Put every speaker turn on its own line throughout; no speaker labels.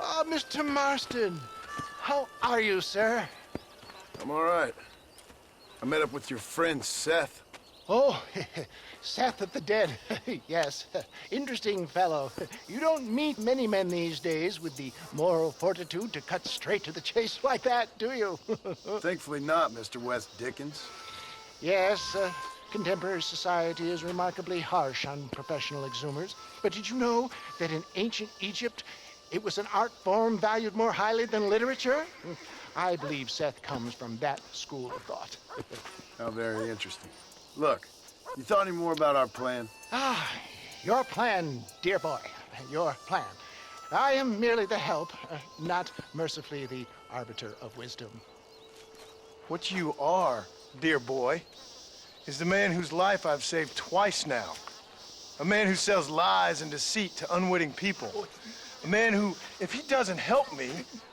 Ah, Mr. Marston. How are you, sir?
I'm all right. I met up with your friend, Seth.
Oh, Seth of the Dead. Yes, interesting fellow. You don't meet many men these days with the moral fortitude to cut straight to the chase like that, do you?
Thankfully not, Mr. West Dickens.
Yes, contemporary society is remarkably harsh on professional exhumers. But did you know that in ancient Egypt, it was an art form valued more highly than literature? I believe Seth comes from that school of thought.
How very interesting. Look, you thought any more about our plan?
Ah, your plan, dear boy, your plan. I am merely the help, not mercifully the arbiter of wisdom.
What you are, dear boy, is the man whose life I've saved twice now. A man who sells lies and deceit to unwitting people. A man who, if he doesn't help me,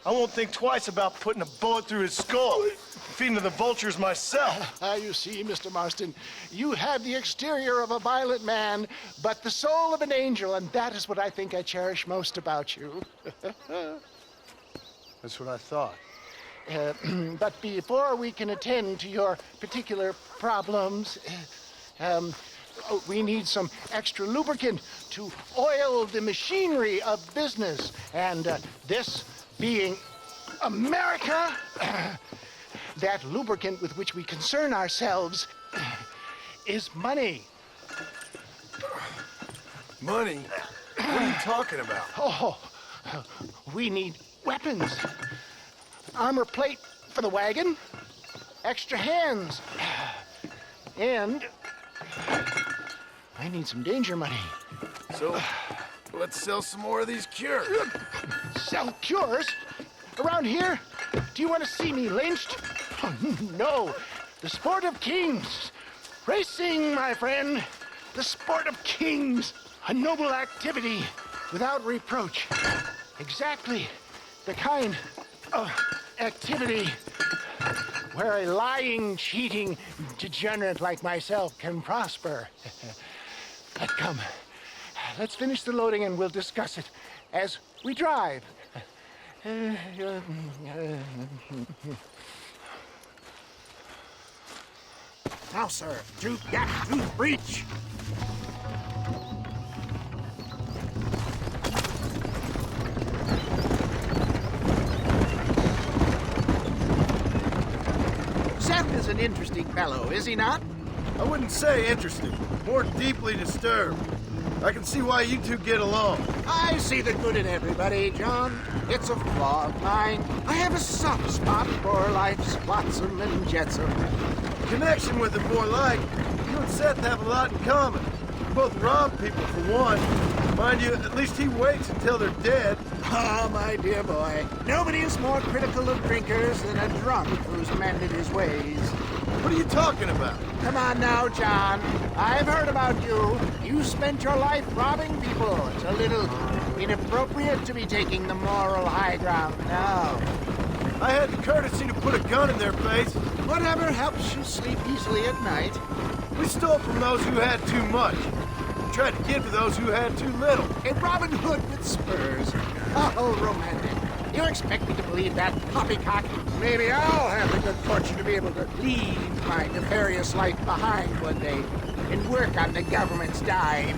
I won't think twice about putting a bullet through his skull and feeding to the vultures myself.
You see, Mr. Marston, you have the exterior of a violent man, but the soul of an angel, and that is what I think I cherish most about you.
That's what I thought.
But before we can attend to your particular problems, we need some extra lubricant to oil the machinery of business. And this being America, that lubricant with which we concern ourselves is money.
Money? What are you talking about?
Oh, we need weapons. Armor plate for the wagon, extra hands, and I need some danger money.
So, let's sell some more of these cures.
Sell cures? Around here? Do you want to see me lynched? Oh, no. The sport of kings. Racing, my friend. The sport of kings. A noble activity without reproach. Exactly the kind of activity where a lying, cheating degenerate like myself can prosper. But come, let's finish the loading and we'll discuss it as we drive. Now, sir, tooth gap, tooth breach. Seth is an interesting fellow, is he not?
I wouldn't say interesting, more deeply disturbed. I can see why you two get along.
I see the good in everybody, John. It's a flaw of mine. I have a soft spot for life's flotsam and jetsam.
Connection with a boy like you and Seth have a lot in common. You both rob people for one. Mind you, at least he waits until they're dead.
Ah, my dear boy. Nobody is more critical of drinkers than a drunk who's mended his ways.
What are you talking about?
Come on now, John. I've heard about you. You spent your life robbing people. It's a little inappropriate to be taking the moral high ground now.
I had the courtesy to put a gun in their face.
Whatever helps you sleep easily at night.
We stole from those who had too much. We tried to give to those who had too little.
A Robin Hood with spurs. Oh, romantic. You expect me to believe that poppycock? Maybe I'll have the good fortune to be able to leave my nefarious life behind one day and work on the government's dime.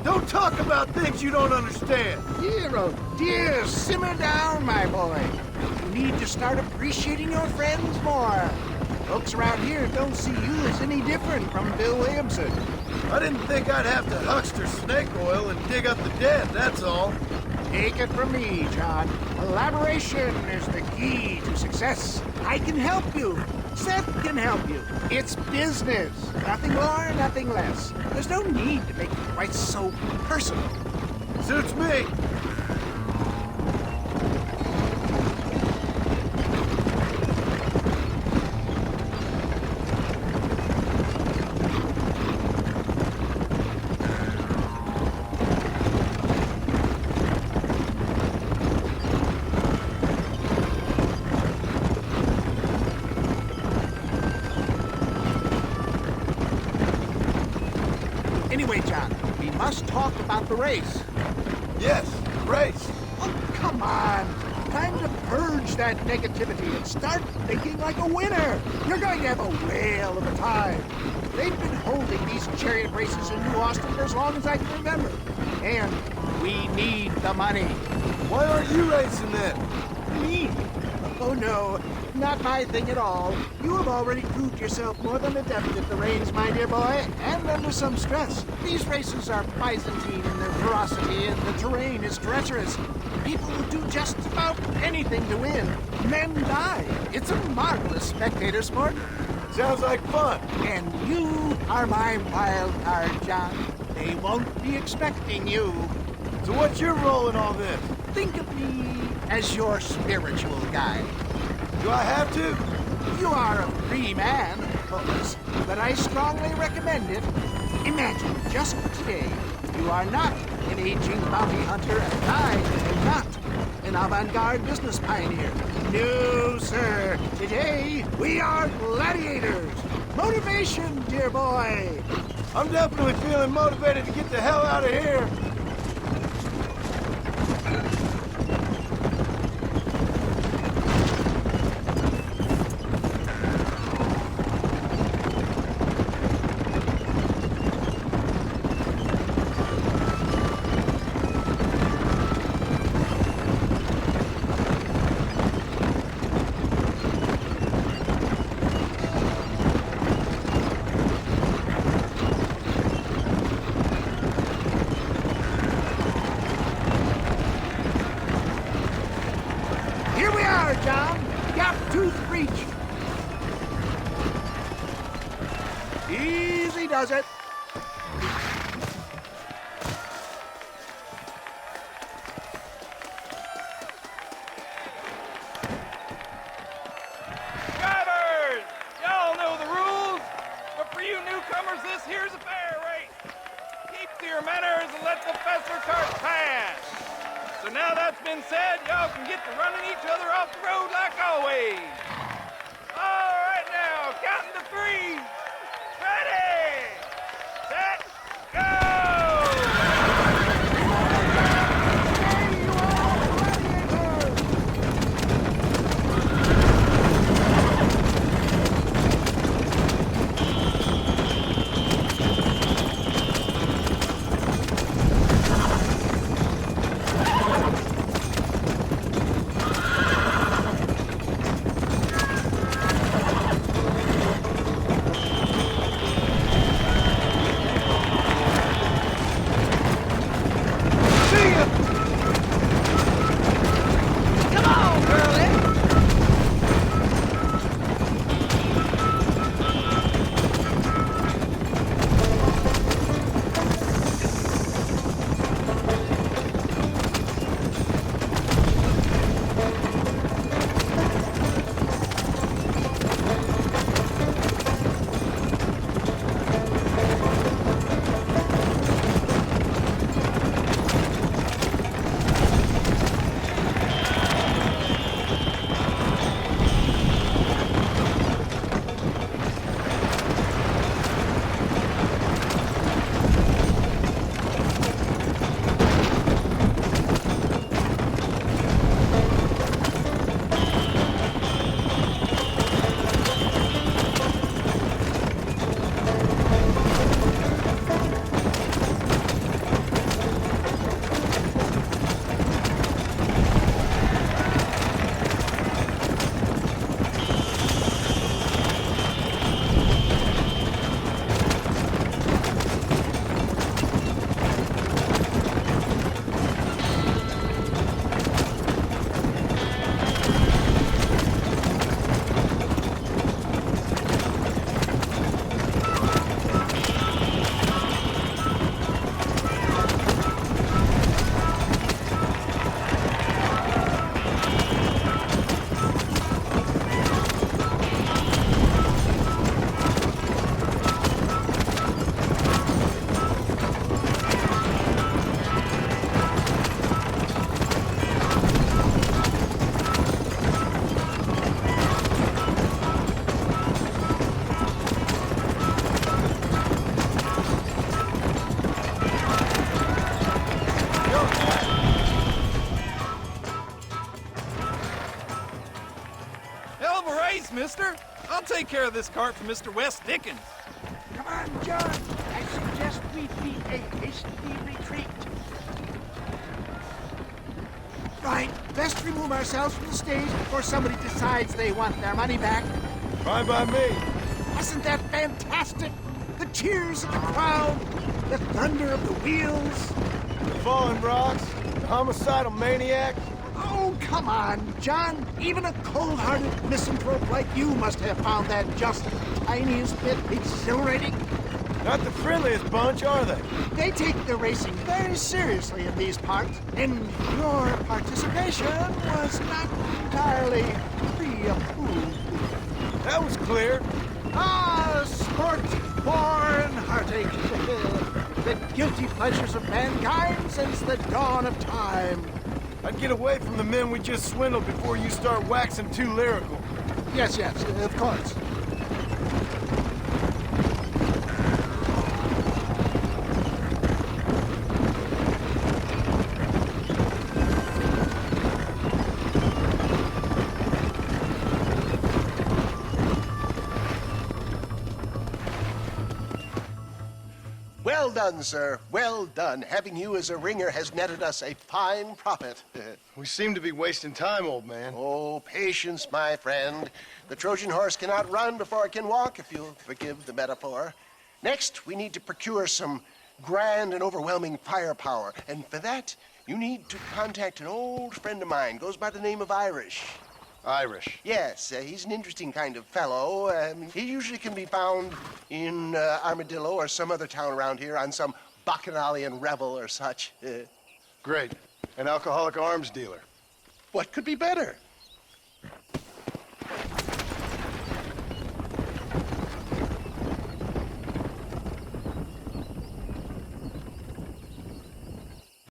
Don't talk about things you don't understand.
Dear, oh dear, simmer down, my boy. You need to start appreciating your friends more. Folks around here don't see you as any different from Bill Williamson.
I didn't think I'd have to huckster snake oil and dig up the dead, that's all.
Take it from me, John. Collaboration is the key to success. I can help you. Seth can help you. It's business. Nothing more, nothing less. There's no need to make it quite so personal.
Suits me.
Anyway, John, we must talk about the race.
Yes, race.
Oh,
come on. Time to purge that negativity and start thinking like a winner. You're going to have a whale of a time. They've been holding these chariot races in New Austin for as long as I can remember. And we need the money.
Why aren't you racing then?
Me? Oh no, not my thing at all. You have already proved yourself more than adept at the reins, my dear boy, and under some stress. These races are Byzantine in their ferocity, and the terrain is treacherous. People will do just about anything to win. Men die. It's a marvelous spectator sport.
Sounds like fun.
And you are my wild card, John. They won't be expecting you.
So what's your role in all this?
Think of me as your spiritual guide.
Do I have to?
You are a free man, of course, but I strongly recommend it. Imagine, just today, you are not an aging bounty hunter and I am not an avant-garde business pioneer. No, sir. Today, we are gladiators. Motivation, dear boy.
I'm definitely feeling motivated to get the hell out of here.
Here we are, John. Gap-tooth breach. Easy does it.
Drivers! Y'all know the rules, but for you newcomers, this here's a fair race. Keep to your manners and let the Fessler cart pass. So now that's been said, y'all can get to running each other off the road like always. All right now, counting to three. Ready, set, go! mister. I'll take care of this cart for Mr. Wes Dickens.
Come on, John. I suggest we beat a hasty retreat. Right. Best remove ourselves from the stage before somebody decides they want their money back.
Fine by me.
Wasn't that fantastic? The cheers of the crowd, the thunder of the wheels.
The falling rocks, the homicidal maniac.
Oh, come on, John. Even a cold-hearted misanthrope like you must have found that just the tiniest bit exhilarating.
Not the friendliest bunch, are they?
They take the racing very seriously in these parts, and your participation was not entirely pre-approved.
That was clear.
Ah, sport, war, and heartache. The guilty pleasures of mankind since the dawn of time.
I'd get away from the men we just swindled before you start waxing too lyrical.
Yes, of course.
Well done, sir. Well done. Having you as a ringer has netted us a fine profit.
We seem to be wasting time, old man.
Oh, patience, my friend. The Trojan horse cannot run before it can walk, if you'll forgive the metaphor. Next, we need to procure some grand and overwhelming firepower. And for that, you need to contact an old friend of mine. Goes by the name of Irish.
Irish.
Yes, he's an interesting kind of fellow. He usually can be found in Armadillo or some other town around here on some bacchanalian revel or such.
Great. An alcoholic arms dealer.
What could be better?